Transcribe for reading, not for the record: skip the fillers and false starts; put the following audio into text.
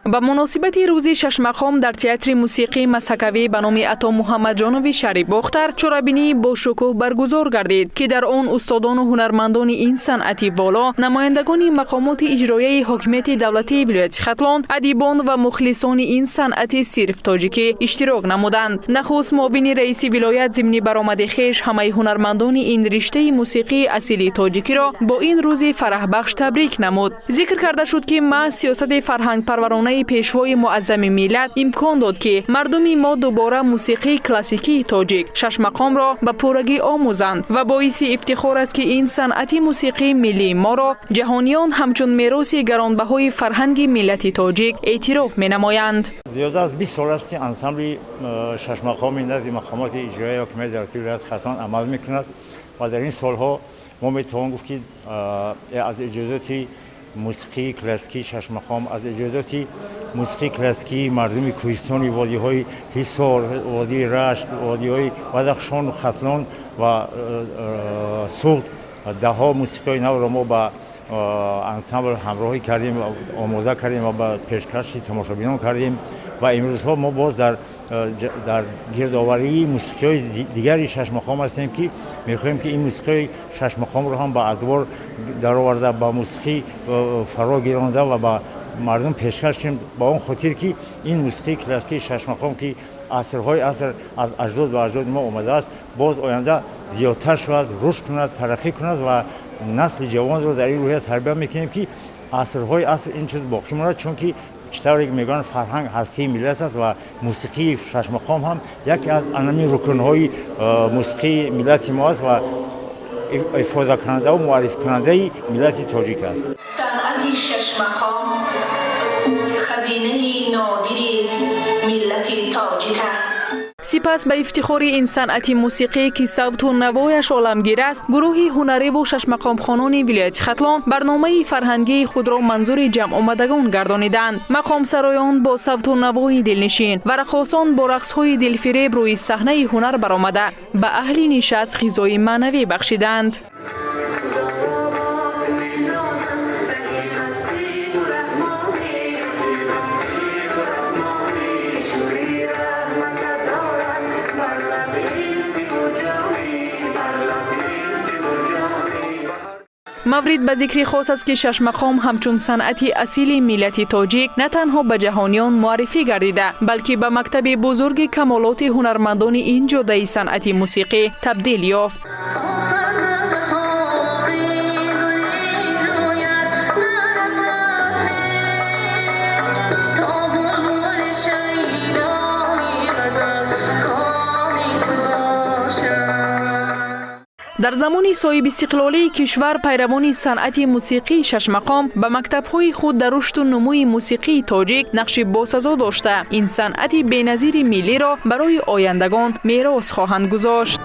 ба муносибати рӯзи шашмақом дар театри мусиқии масҳакавӣ ба номи Ато Муҳаммаҷонови Шарифбохтар чорабинии бошукӯҳ баргузор гардид, ки дар он устодону ҳунармандони ин санъати воло, намояндагони мақомоти иҷроияи ҳокимияти давлатии вилояти Хатлон, адибон ва мухлисони ин санъати сирф тоҷикӣ иштирок намуданд. Нахуст муовини раиси вилоят зимни баромади хеш ҳамаи ҳунармандони ин риштаи мусиқии асилии тоҷикиро бо ин рӯзи фараҳбахш табрик намуд. Зикр карда шуд, ки маҳз сиёсати фарҳангпарваронаи пешвои муаззами миллат имкон дод, ки мардуми мо дубора мусиқии классикии тоҷик шашмақомро ба пуррагӣ омӯзанд ва боиси ифтихор аст, ки ин санъати мусиқии миллии моро ҷаҳониён ҳамчун мероси гаронбаҳои фарҳанги миллати тоҷик эътироф менамоянд. زیاد از 20 سال است که انسمبل ششمقام نزد مقامات اجرایی حکومت دولتی ولایت ختلان عمل میکند و در این سالها ما میتوان گفت که از اجازات موسیقی کلاسیکی ششمقام، از اجازات موسیقی کلاسیکی مردم کوهستانی وادی‌های حصار، وادی رشت، وادی‌های بدخشان و ختلان و سوخت ده‌ها موسیقی نو را ما با انسمبل همراهی کردیم، آماده کردیم و با پیشکش تماشابینان کردیم و امروزها ما باز در گردآوری موسیقی دیگری ششمقام هستیم که می‌خواهیم که این موسیقی ششمقام رو هم با ادوار درآورده، با موسیقی فرا گیرانده و با مردم پیشکش کنیم، با اون خاطر که این موسیقی کلاسیکی ششمقام که عصرهای عصر از اجداد به اجداد ما آمده است، باز آینده زیادتر شود، رشد کند، ترقی کند و نسل جوان رو در این روحیه تربیت میکنیم که عصرهای عصر این چیز باقی ماند، چون که چطوری که میگن فرهنگ هستی ملت است و موسیقی ششمقام هم یکی از انمی رکنهای موسیقی ملت ما است و افاده کننده و معرفی کننده ملت تاجیک است. صنعت ششمقام خزینه نادر ملت تاجیک است. سپس به افتخار این صنعتی موسیقی که صوت و نوایش عالمگیر است، گروهی هنری و ششمقامخوانان ولایت ختلان برنامه فرهنگی خود را منظور جمع آمدگان گردانیدند. مقام سرایان با صوت و نوای دلنشین و رقاصان با رقصهای دلفریب روی صحنه هنر برآمده به اهل نشست غذای معنوی بخشیدند. مورد به ذکر خاص است که ششمقام همچون صنعتی اصیل ملت تاجیک نه تنها به جهانیان معرفی گردیده، بلکه به مکتب بزرگ کمالات هنرمندان این جدای صنعتی موسیقی تبدیل یافت. در زمان صاحب استقلالی کشور پیروان صنعت موسیقی ششمقام به مکتب‌های خود در رشد و نموی موسیقی تاجیک نقش باسزا داشته این صنعت بی‌نظیر ملی را برای آیندگان میراث خواهند گذاشت.